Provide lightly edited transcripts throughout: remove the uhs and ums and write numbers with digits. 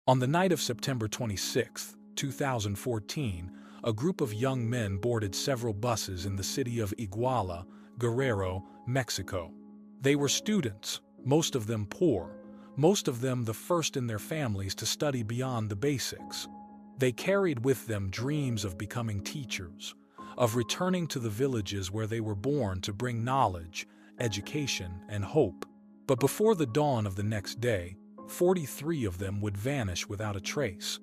On the night of September 26, 2014, a group of young men boarded several buses in the city of Iguala, Guerrero, Mexico. They were students, most of them poor, most of them the first in their families to study beyond the basics. They carried with them dreams of becoming teachers, of returning to the villages where they were born to bring knowledge, education, and hope. But before the dawn of the next day, 43 of them would vanish without a trace.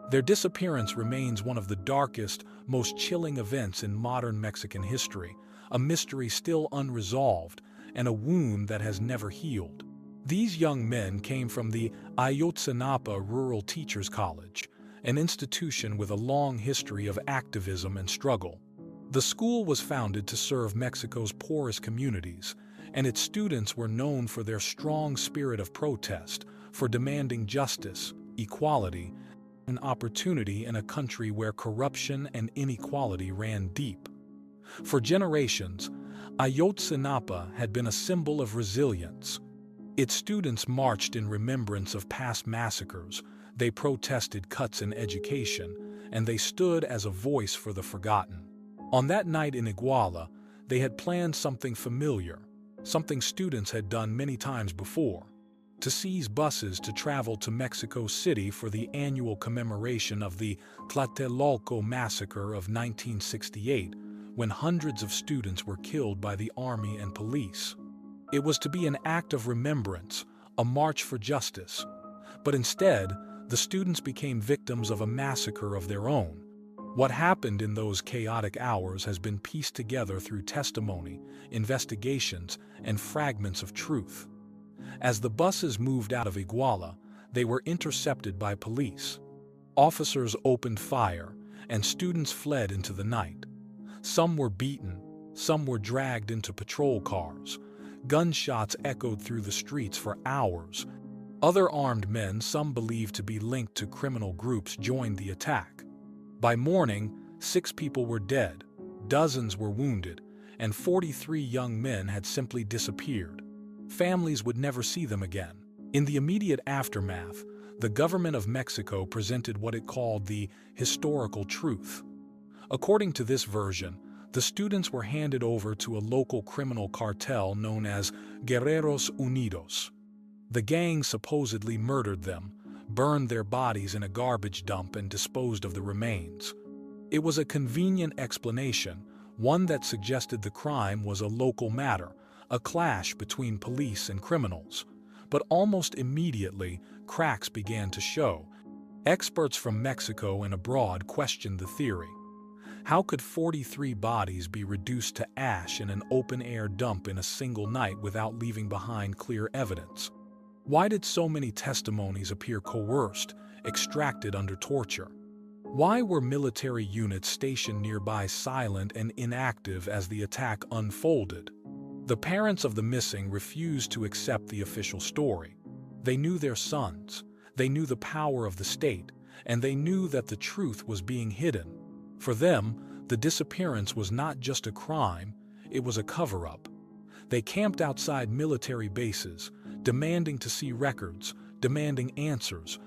Their disappearance remains one of the darkest, most chilling events in modern Mexican history, a mystery still unresolved, and a wound that has never healed. These young men came from the Ayotzinapa Rural Teachers College, an institution with a long history of activism and struggle. The school was founded to serve Mexico's poorest communities, and its students were known for their strong spirit of protest, for demanding justice, equality, and opportunity in a country where corruption and inequality ran deep. For generations, Ayotzinapa had been a symbol of resilience. Its students marched in remembrance of past massacres, they protested cuts in education, and they stood as a voice for the forgotten. On that night in Iguala, they had planned something familiar, something students had done many times before: to seize buses to travel to Mexico City for the annual commemoration of the Tlatelolco massacre of 1968, when hundreds of students were killed by the army and police. It was to be an act of remembrance, a march for justice. But instead, the students became victims of a massacre of their own. What happened in those chaotic hours has been pieced together through testimony, investigations, and fragments of truth. As the buses moved out of Iguala, they were intercepted by police. Officers opened fire, and students fled into the night. Some were beaten, some were dragged into patrol cars. Gunshots echoed through the streets for hours. Other armed men, some believed to be linked to criminal groups, joined the attack. By morning, 6 people were dead, dozens were wounded, and 43 young men had simply disappeared. Families would never see them again. In the immediate aftermath, the government of Mexico presented what it called the historical truth. According to this version, the students were handed over to a local criminal cartel known as Guerreros Unidos. The gang supposedly murdered them, burned their bodies in a garbage dump, and disposed of the remains. It was a convenient explanation, one that suggested the crime was a local matter, a clash between police and criminals. But almost immediately, cracks began to show. Experts from Mexico and abroad questioned the theory. How could 43 bodies be reduced to ash in an open-air dump in a single night without leaving behind clear evidence? Why did so many testimonies appear coerced, extracted under torture? Why were military units stationed nearby silent and inactive as the attack unfolded? The parents of the missing refused to accept the official story. They knew their sons, they knew the power of the state, and they knew that the truth was being hidden. For them, the disappearance was not just a crime, it was a cover-up. They camped outside military bases, demanding to see records, demanding answers.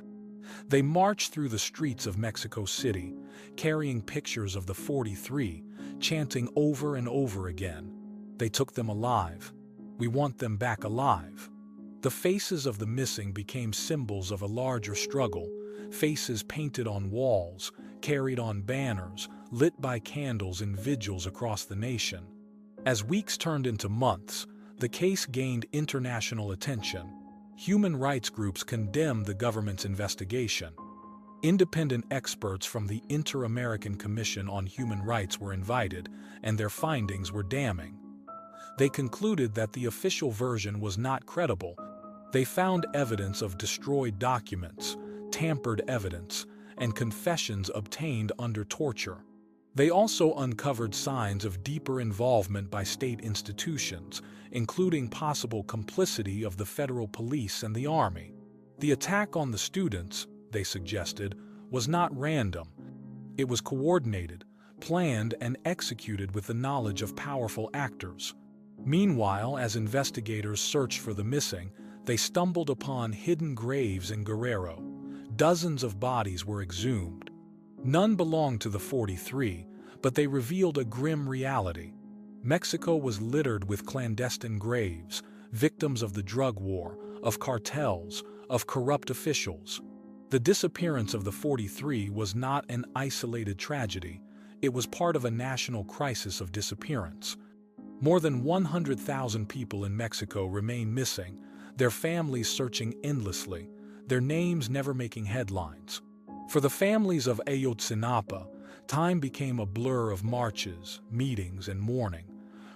They marched through the streets of Mexico City, carrying pictures of the 43, chanting over and over again, "They took them alive. We want them back alive." The faces of the missing became symbols of a larger struggle, faces painted on walls, carried on banners, lit by candles in vigils across the nation. As weeks turned into months, the case gained international attention. Human rights groups condemned the government's investigation. Independent experts from the Inter-American Commission on Human Rights were invited, and their findings were damning. They concluded that the official version was not credible. They found evidence of destroyed documents, tampered evidence, and confessions obtained under torture. They also uncovered signs of deeper involvement by state institutions, including possible complicity of the federal police and the army. The attack on the students, they suggested, was not random. It was coordinated, planned, and executed with the knowledge of powerful actors. Meanwhile, as investigators searched for the missing, they stumbled upon hidden graves in Guerrero, Dozens of bodies were exhumed. None belonged to the 43, but they revealed a grim reality. Mexico was littered with clandestine graves, victims of the drug war, of cartels, of corrupt officials. The disappearance of the 43 was not an isolated tragedy. It was part of a national crisis of disappearance. More than 100,000 people in Mexico remain missing, their families searching endlessly, their names never making headlines. For the families of Ayotzinapa, time became a blur of marches, meetings, and mourning.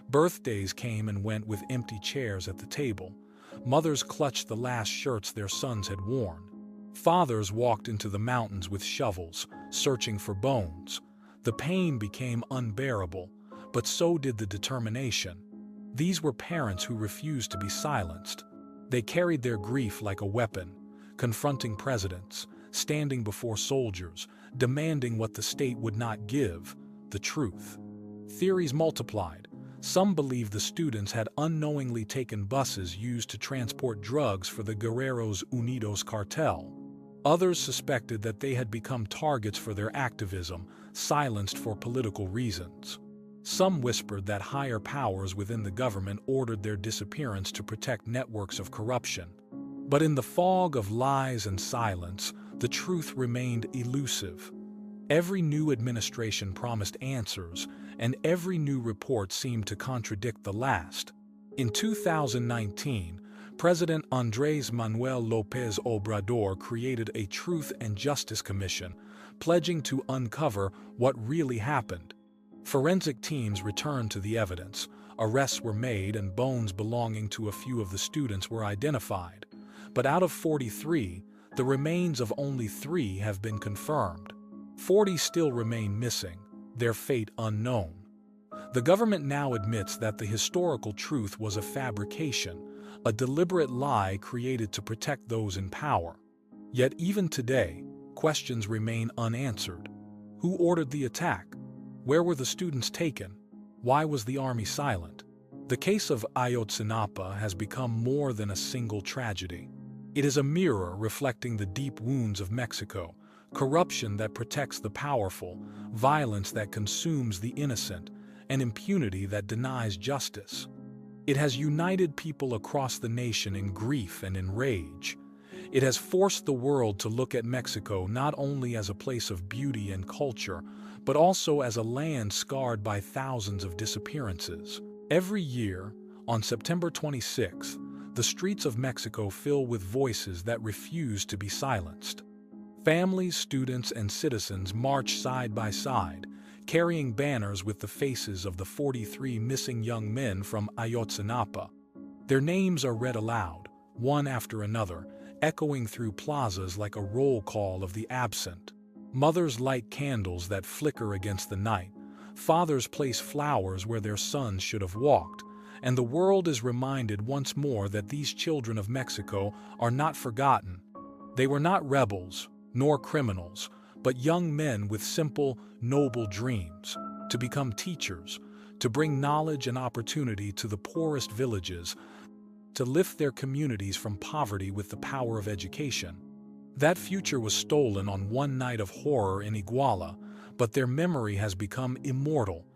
Birthdays came and went with empty chairs at the table. Mothers clutched the last shirts their sons had worn. Fathers walked into the mountains with shovels, searching for bones. The pain became unbearable, but so did the determination. These were parents who refused to be silenced. They carried their grief like a weapon, confronting presidents, standing before soldiers, demanding what the state would not give, the truth. Theories multiplied. Some believed the students had unknowingly taken buses used to transport drugs for the Guerreros Unidos cartel. Others suspected that they had become targets for their activism, silenced for political reasons. Some whispered that higher powers within the government ordered their disappearance to protect networks of corruption. But in the fog of lies and silence, the truth remained elusive. Every new administration promised answers, and every new report seemed to contradict the last. In 2019, President Andrés Manuel López Obrador created a Truth and Justice Commission, pledging to uncover what really happened. Forensic teams returned to the evidence, arrests were made, and bones belonging to a few of the students were identified. But out of 43, the remains of only 3 have been confirmed. 40 still remain missing, their fate unknown. The government now admits that the historical truth was a fabrication, a deliberate lie created to protect those in power. Yet even today, questions remain unanswered. Who ordered the attack? Where were the students taken? Why was the army silent? The case of Ayotzinapa has become more than a single tragedy. It is a mirror reflecting the deep wounds of Mexico, corruption that protects the powerful, violence that consumes the innocent, and impunity that denies justice. It has united people across the nation in grief and in rage. It has forced the world to look at Mexico not only as a place of beauty and culture, but also as a land scarred by thousands of disappearances. Every year, on September 26th, the streets of Mexico fill with voices that refuse to be silenced. Families, students, and citizens march side by side, carrying banners with the faces of the 43 missing young men from Ayotzinapa. Their names are read aloud, one after another, echoing through plazas like a roll call of the absent. Mothers light candles that flicker against the night. Fathers place flowers where their sons should have walked. And the world is reminded once more that these children of Mexico are not forgotten. They were not rebels, nor criminals, but young men with simple, noble dreams, to become teachers, to bring knowledge and opportunity to the poorest villages, to lift their communities from poverty with the power of education. That future was stolen on one night of horror in Iguala, but their memory has become immortal,